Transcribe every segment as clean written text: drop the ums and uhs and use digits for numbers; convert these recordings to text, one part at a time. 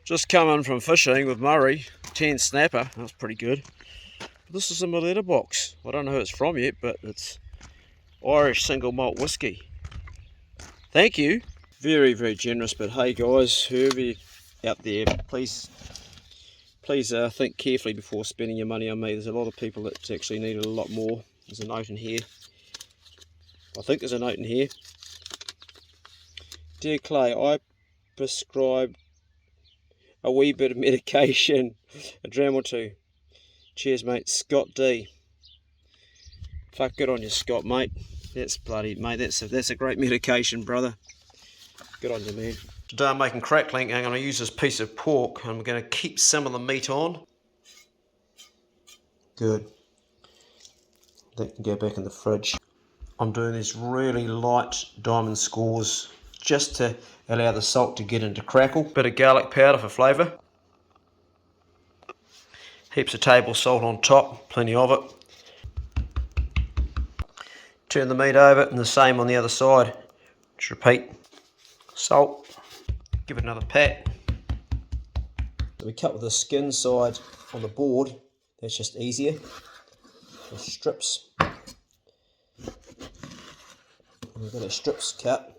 Just come in from fishing with Murray, 10 snapper, that's pretty good. This is in my letterbox. I don't know who it's from yet, but it's Irish single malt whiskey. Thank you. Very, very generous, but hey guys, whoever out there, please think carefully before spending your money on me. There's a lot of people that actually need a lot more. There's a note in here. I think there's a note in here. Dear Clay, I prescribed a wee bit of medication, a dram or two. Cheers, mate. Scott D. Fuck, good on you, Scott, mate. That's bloody, mate. That's a great medication, brother. Good on you, man. Today I'm making crackling, and I'm going to use this piece of pork. I'm going to keep some of the meat on. Good. That can go back in the fridge. I'm doing these really light diamond scores just to allow the salt to get into crackle. Bit of garlic powder for flavour. Heaps of table salt on top, plenty of it. Turn the meat over and the same on the other side. Just repeat. Salt. Give it another pat. So we cut with the skin side on the board. That's just easier. The strips. And we've got our strips cut.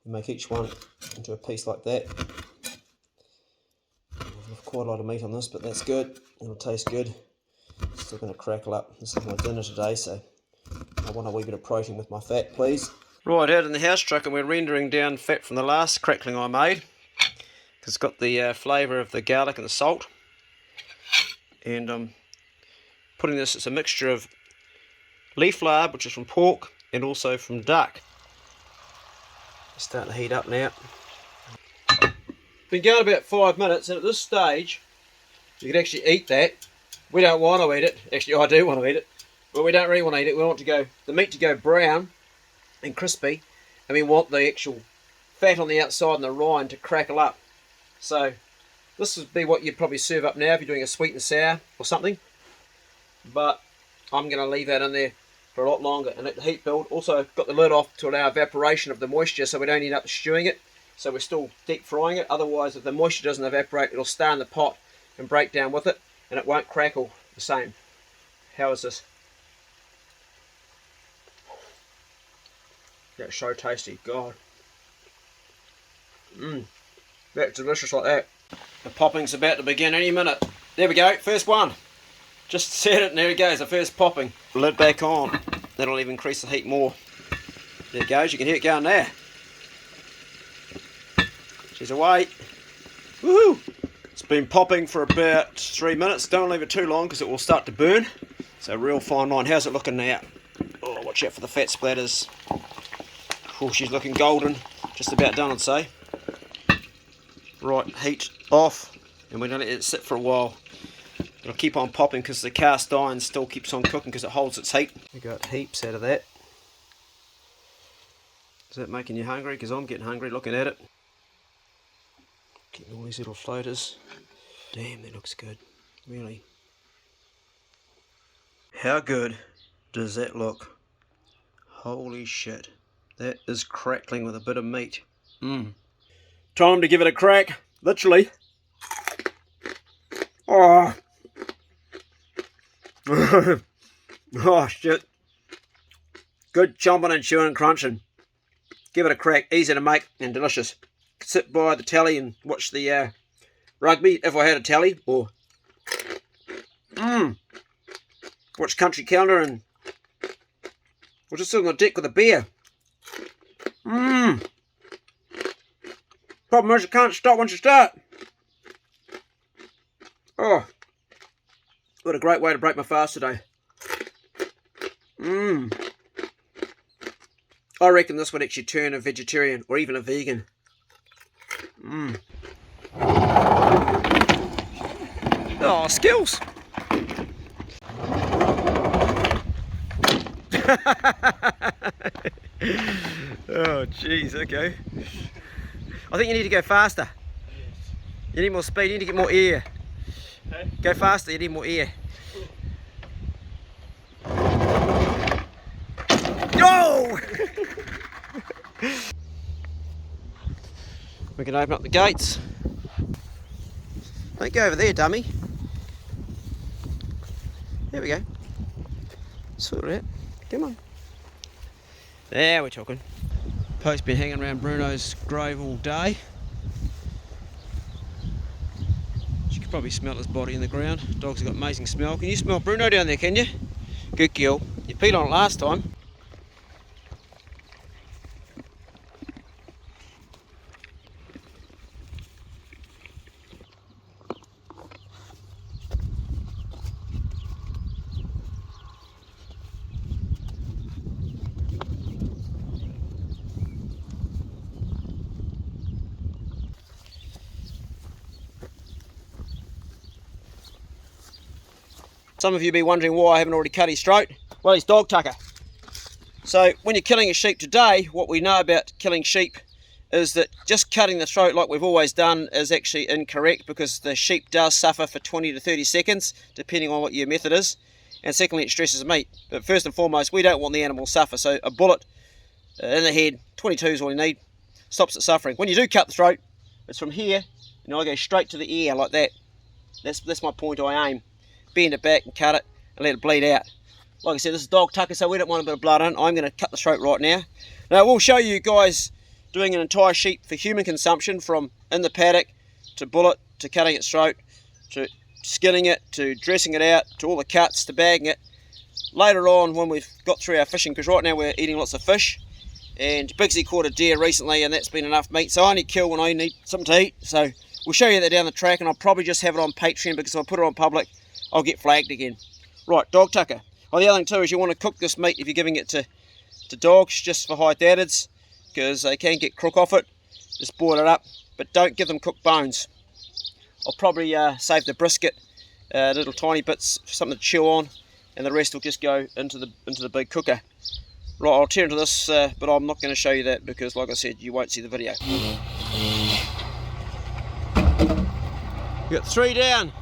We make each one into a piece like that. We've quite a lot of meat on this, but that's good. It'll taste good. Still going to crackle up. This is my dinner today, so I want a wee bit of protein with my fat, please. Right, out in the house truck, and we're rendering down fat from the last crackling I made. It's got the flavour of the garlic and the salt. And I'm putting this, it's a mixture of leaf lard, which is from pork, and also from duck. It's starting to heat up now. Been going about 5 minutes, and at this stage you can actually eat that. We don't want to eat it. Actually, I do want to eat it, but we don't really want to eat it. We want the meat to go brown and crispy, and we want the actual fat on the outside and the rind to crackle up. So this would be what you'd probably serve up now if you're doing a sweet and sour or something, but I'm going to leave that in there for a lot longer and let the heat build. Also got the lid off to allow evaporation of the moisture, so we don't end up stewing it. So we're still deep frying it. Otherwise, if the moisture doesn't evaporate, it'll stay in the pot and break down with it, and it won't crackle the same. How is this? That's so tasty, God. That's delicious like that. The popping's about to begin any minute. There we go, first one. Just set it, and there it goes, the first popping. Lid back on. That'll even increase the heat more. There it goes, you can hear it going there. She's away. Woohoo! It's been popping for about 3 minutes. Don't leave it too long because it will start to burn. So real fine line. How's it looking now? Oh, watch out for the fat splatters. Oh, she's looking golden. Just about done, I'd say. Right, heat off. And we're going to let it sit for a while. It'll keep on popping because the cast iron still keeps on cooking because it holds its heat. We got heaps out of that. Is that making you hungry? Because I'm getting hungry looking at it. Getting all these little floaters. Damn, that looks good. Really. How good does that look? Holy shit. That is crackling with a bit of meat. Time to give it a crack. Literally. Oh. Oh shit. Good chomping and chewing and crunching. Give it a crack. Easy to make and delicious. Sit by the telly and watch the rugby if I had a telly, or watch Country Calendar, and we're just sitting on the deck with a beer. Problem is you can't stop once you start. Oh, what a great way to break my fast today. I reckon this would actually turn a vegetarian or even a vegan. Oh, skills! Oh, jeez, okay. I think you need to go faster. You need more speed, you need to get more air. Okay. Go faster, you need more air. Oh! We can open up the gates. Don't go over there, dummy. There we go. Sort it out. Come on. There we're talking. Po's been hanging around Bruno's grave all day. You can probably smell his body in the ground. Dog's got amazing smell. Can you smell Bruno down there, can you? Good girl. You peed on it last time. Some of you be wondering why I haven't already cut his throat. Well, he's dog tucker. So when you're killing a sheep today, what we know about killing sheep is that just cutting the throat like we've always done is actually incorrect, because the sheep does suffer for 20 to 30 seconds, depending on what your method is. And secondly, it stresses the meat. But first and foremost, we don't want the animal to suffer. So a bullet in the head, 22 is all you need, stops it suffering. When you do cut the throat, it's from here, and I go straight to the ear like that. That's my point I aim. Bend it back and cut it and let it bleed out. Like I said, this is dog tucker, so we don't want a bit of blood in it. I'm going to cut the throat right now. Now we'll show you guys doing an entire sheep for human consumption, from in the paddock to bullet to cutting its throat to skinning it to dressing it out to all the cuts to bagging it later on when we've got through our fishing, because right now we're eating lots of fish. And Bigsy caught a deer recently and that's been enough meat, so I only kill when I need something to eat. So we'll show you that down the track, and I'll probably just have it on Patreon, because if I put it on public I'll get flagged again. Right, dog tucker. Oh, the other thing too is you want to cook this meat if you're giving it to dogs, just for high dadders, because they can get crook off it. Just boil it up, but don't give them cooked bones. I'll probably save the brisket, little tiny bits, something to chew on, and the rest will just go into the big cooker. Right, I'll turn to this, but I'm not going to show you that because, like I said, you won't see the video. You got 3 down.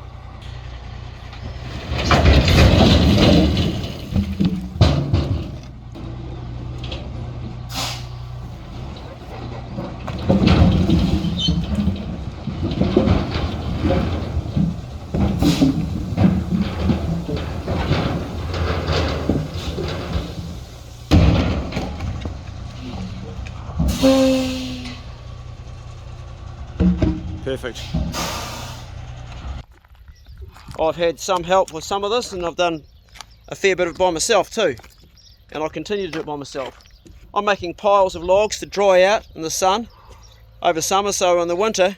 Perfect. I've had some help with some of this, and I've done a fair bit of it by myself too, and I'll continue to do it by myself. I'm making piles of logs to dry out in the sun over summer, so in the winter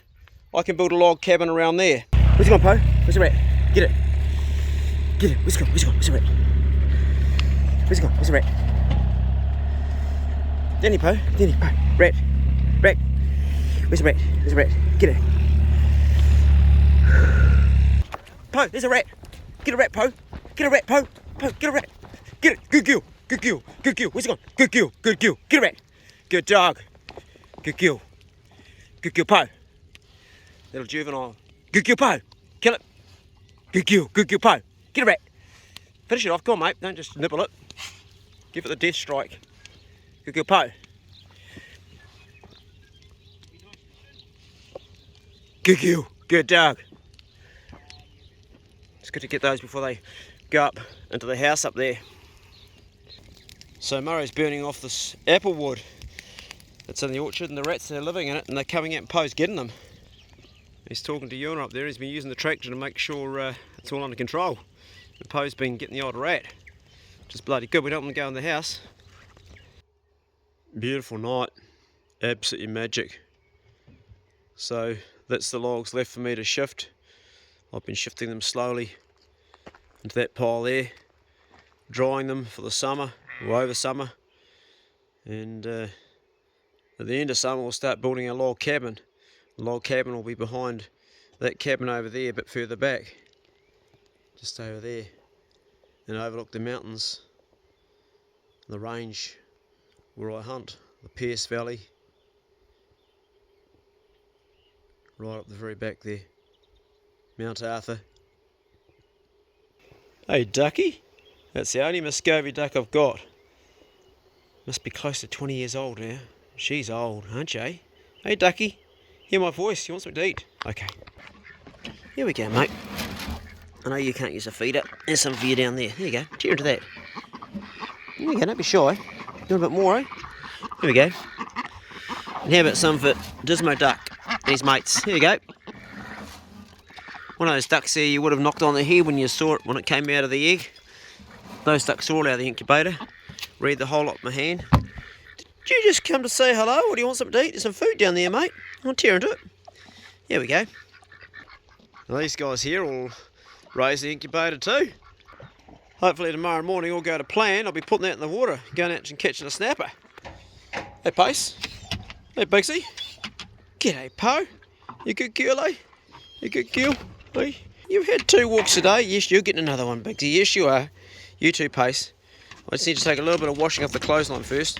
I can build a log cabin around there. Where's he gone, Po? Where's the rat? Get it. Get it. Where's he gone? Where's he gone? Where's the rat? Where's he gone? Where's the rat? Down here, Po. Down here, Po. Rat. Rat. Where's the rat? Where's the rat? Get it. Po, there's a rat. Get a rat, Po. Get a rat, Po. Po, get a rat. Get it. Good girl. Good girl. Good girl. Where's it gone? Good girl. Good girl. Get a rat. Good dog. Good girl. Good girl, Po. Little juvenile. Good girl, Po. Kill it. Good girl. Good girl, Po. Get a rat. Finish it off. Come on, mate. Don't just nibble it. Give it the death strike. Good girl, Po. Good girl. Good dog. It's good to get those before they go up into the house up there. So Murray's burning off this apple wood that's in the orchard, and the rats are living in it, and they're coming out, and Po's getting them. He's talking to Ewan up there. He's been using the tractor to make sure it's all under control. And Po's been getting the odd rat, which is bloody good. We don't want to go in the house. Beautiful night, absolutely magic. So that's the logs left for me to shift. I've been shifting them slowly into that pile there, drying them for the summer, or over summer, and at the end of summer we'll start building a log cabin. The log cabin will be behind that cabin over there, a bit further back, just over there, and overlook the mountains, the range where I hunt, the Pierce Valley, right up the very back there, Mount Arthur. Hey ducky, that's the only Muscovy duck I've got. Must be close to 20 years old now. She's old, aren't you? Hey ducky, hear my voice, you want something to eat? Okay. Here we go, mate. I know you can't use a feeder. There's some for you down there. There you go. Tear into that. There you go, don't be shy. Do a bit more, eh? Here we go. And how about some for Dismo Duck and his mates? Here you go. One of those ducks there you would have knocked on the head when you saw it when it came out of the egg. Those ducks are all out of the incubator. Read the whole lot in my hand. Did you just come to say hello, or do you want something to eat? There's some food down there, mate. I'll tear into it. Here we go. Well, these guys here will raise the incubator too. Hopefully tomorrow morning all go to plan. I'll be putting that in the water, going out and catching a snapper. Hey, Pace. Hey, Bigsy. G'day, Po. You good girl, eh? You good girl? Hey? You've had 2 walks today. Yes, you're getting another one, Bigsy. Yes, you are. You too, Pace. I just need to take a little bit of washing off the clothesline first.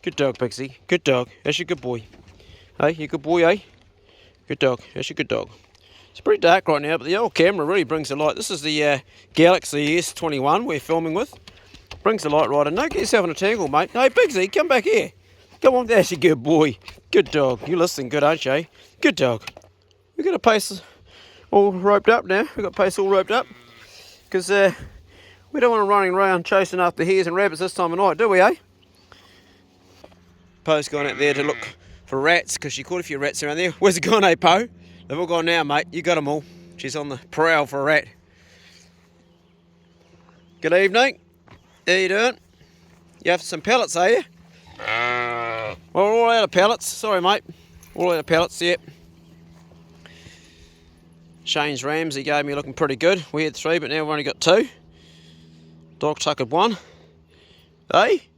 Good dog, Bigsy. Good dog. That's your good boy. Hey, you good boy, eh? Good dog. That's your good dog. It's pretty dark right now, but the old camera really brings the light. This is the Galaxy S21 we're filming with. Brings the light right in. Don't get yourself in a tangle, mate. Hey, Bigsy, come back here. Come on, that's a good boy. Good dog. You're listening good, aren't you? Good dog. We've got a Pace all roped up now. We've got Pace all roped up. Because we don't want to running around chasing after hares and rabbits this time of night, do we, eh? Po's gone out there to look for rats, because she caught a few rats around there. Where's it gone, eh, Po? They've all gone now, mate. You got them all. She's on the prowl for a rat. Good evening. How you doing? You after some pellets, are you? Well, we're all out of pellets. Sorry, mate. All out of pellets, yep. Shane's Ramsey gave me looking pretty good. We had 3, but now we've only got 2. Dog tuckered 1. Hey?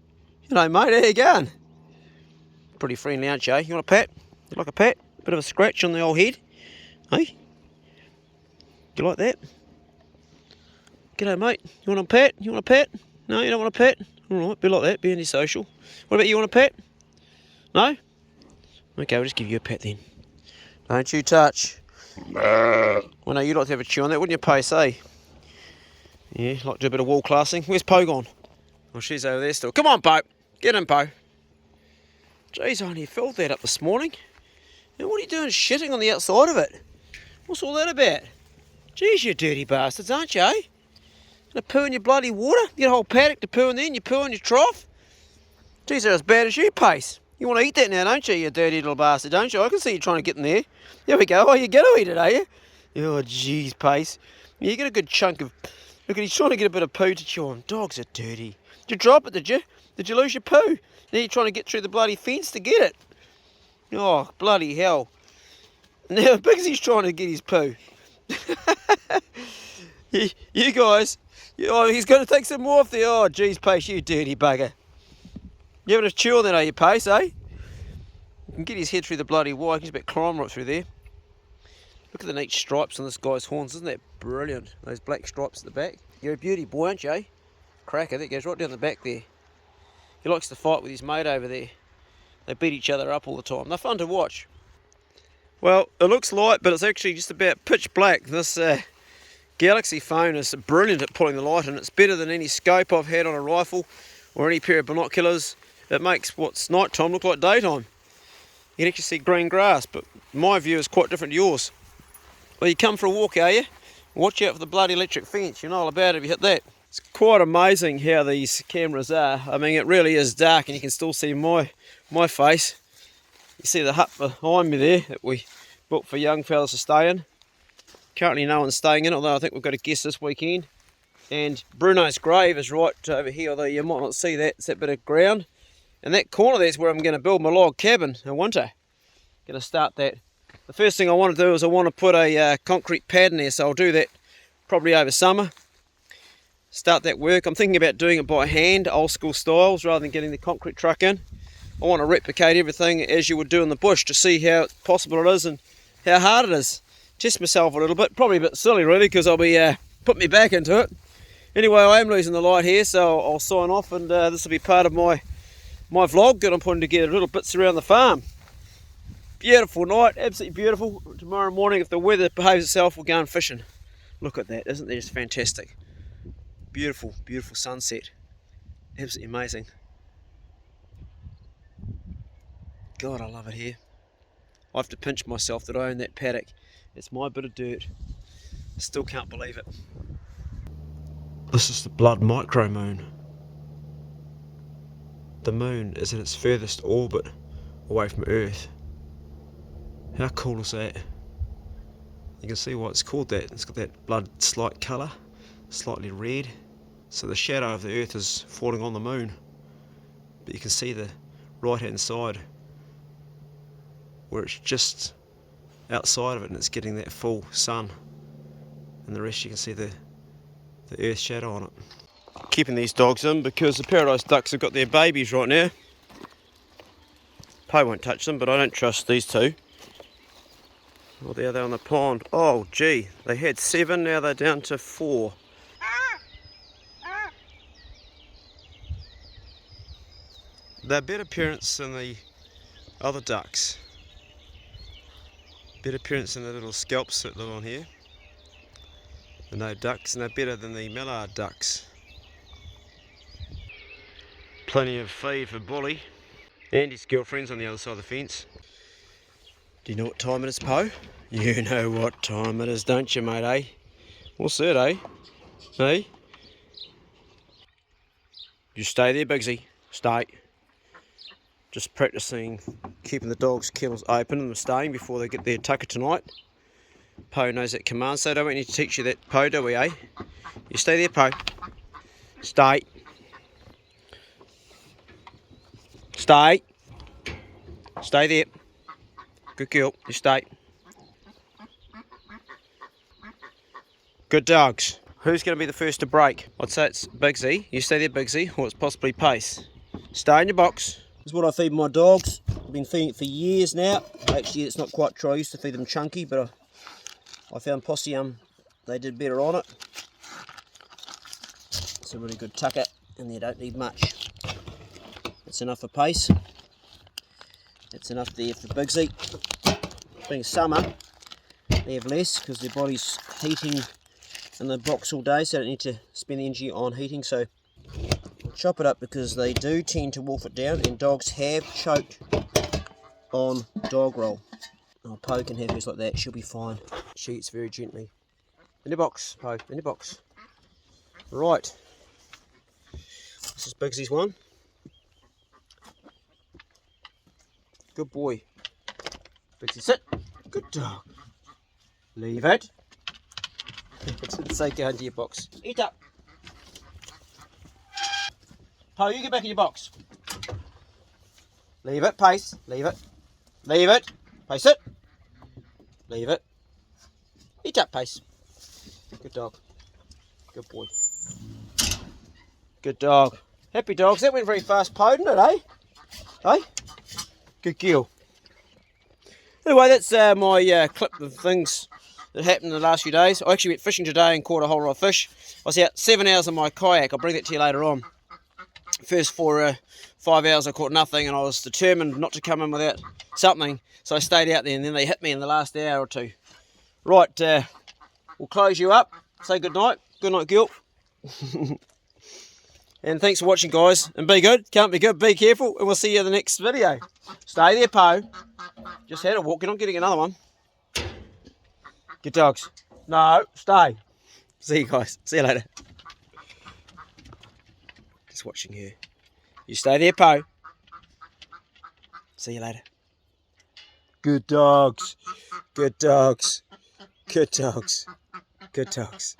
G'day, mate. How you going? Pretty friendly, aren't you? You want a pat? You like a pat? Bit of a scratch on the old head. Hey? You like that? G'day, mate. You want a pat? You want a pat? No, you don't want a pat? Alright, be like that. Be antisocial. What about you, want a pat? No? Okay, we'll just give you a pat then. Don't you touch. Well, no, you'd like to have a chew on that, wouldn't you, Pace, eh? Yeah, like to do a bit of wall classing. Where's Po gone? Oh, she's over there still. Come on, Po. Get in, Po. Jeez, I only filled that up this morning. Now, what are you doing shitting on the outside of it? What's all that about? Jeez, you dirty bastards, aren't you, eh? Gonna poo in your bloody water? You get a whole paddock to poo in there and you poo in your trough? Jeez, they're as bad as you, Pace. You want to eat that now, don't you, you dirty little bastard, don't you? I can see you trying to get in there. There we go. Oh, you're going to eat it, are you? Oh, jeez, Pace. You get a good chunk of... Look, he's trying to get a bit of poo to chew on. Dogs are dirty. Did you drop it, did you? Did you lose your poo? Now you're trying to get through the bloody fence to get it. Oh, bloody hell. Now Bigsy's trying to get his poo. You guys... Oh, he's going to take some more off there. Oh, jeez, Pace, you dirty bugger. You having a chew on that, are you, Pace, eh? You can get his head through the bloody wire. You can just about climb right through there. Look at the neat stripes on this guy's horns. Isn't that brilliant? Those black stripes at the back. You're a beauty boy, aren't you, eh? Cracker, that goes right down the back there. He likes to fight with his mate over there. They beat each other up all the time. They're fun to watch. Well, it looks light, but it's actually just about pitch black. This Galaxy phone is brilliant at pulling the light in. It's better than any scope I've had on a rifle or any pair of binoculars. It makes what's night time look like daytime. You can actually see green grass, but my view is quite different to yours. Well, you come for a walk, are you? Watch out for the bloody electric fence. You know all about it if you hit that. It's quite amazing how these cameras are. I mean, it really is dark and you can still see my face. You see the hut behind me there that we built for young fellas to stay in. Currently no one's staying in, although I think we've got a guest this weekend. And Bruno's grave is right over here, although you might not see that. It's that bit of ground. And that corner there's where I'm going to build my log cabin in winter. Going to start that. The first thing I want to do is I want to put a concrete pad in there, so I'll do that probably over summer. Start that work. I'm thinking about doing it by hand, old school styles, rather than getting the concrete truck in. I want to replicate everything as you would do in the bush to see how possible it is and how hard it is. Test myself a little bit, probably a bit silly really, because I'll be putting me back into it. Anyway, I am losing the light here, so I'll sign off, and this will be part of my vlog that I'm putting together, little bits around the farm. Beautiful night, absolutely beautiful. Tomorrow morning, if the weather behaves itself, we'll go and fishing. Look at that, isn't that just fantastic? Beautiful, beautiful sunset. Absolutely amazing. God, I love it here. I have to pinch myself that I own that paddock It's my bit of dirt. Still can't believe it. This is the blood micro moon. The moon is in its furthest orbit away from Earth. How cool is that? You can see why it's called that. It's got that blood slight colour, slightly red. So the shadow of the Earth is falling on the moon. But you can see the right hand side where it's just outside of it and it's getting that full sun. And the rest you can see the Earth shadow on it. Keeping these dogs in because the paradise ducks have got their babies right now. Poe won't touch them, but I don't trust these two. Oh, there they're on the pond. Oh gee, they had 7, now they're down to 4. They're better appearance than the other ducks. Better appearance than the little scalps that live on here. The no ducks, and they're better than the mallard ducks. Plenty of feed for Bully. And his girlfriend's on the other side of the fence. Do you know what time it is, Poe? You know what time it is, don't you, mate, eh? What's that, eh? Hey? You stay there, Bigsy. Stay. Just practicing keeping the dogs' kennels open and staying before they get their tucker tonight. Poe knows that command, so I don't need to teach you that, Poe, do we, eh? You stay there, Poe. Stay. Stay. Stay there. Good girl. You stay. Good dogs. Who's going to be the first to break? I'd say it's Bigsy. You stay there, Bigsy, or it's possibly Pace. Stay in your box. This is what I feed my dogs. I've been feeding it for years now. Actually, it's not quite true. I used to feed them chunky, but I found Posse, they did better on it. It's a really good tucker, and they don't need much. It's enough for Pace. It's enough there for Bigsy. Being summer, they have less because their body's heating in the box all day, so they don't need to spend the energy on heating. So we'll chop it up because they do tend to wolf it down, and dogs have choked on dog roll. Oh, Poe can have hers like that, she'll be fine. She eats very gently. In your box, Poe, in your box. Right. This is Bigsy's one. Good boy. Bigsy, sit. Good dog. Leave it. Didn't say go into your box. Eat up. Poe, you get back in your box. Leave it, Pace. Leave it. Leave it. Pace it. Leave it. Eat up, Pace. Good dog. Good boy. Good dog. Happy dogs. That went very fast, Poe, didn't it, eh? Eh? Good girl. Anyway, that's my clip of things that happened in the last few days. I actually went fishing today and caught a whole lot of fish. I was out 7 hours on my kayak. I'll bring that to you later on. First 5 hours I caught nothing, and I was determined not to come in without something. So I stayed out there, and then they hit me in the last hour or two. Right, we'll close you up. Say good night. Good night, girl. And thanks for watching, guys. And be good. Can't be good. Be careful. And we'll see you in the next video. Stay there, Poe. Just had a walk. You're not getting another one. Good dogs. No, stay. See you guys. See you later. Just watching her. You stay there, Poe. See you later. Good dogs. Good dogs. Good dogs. Good dogs.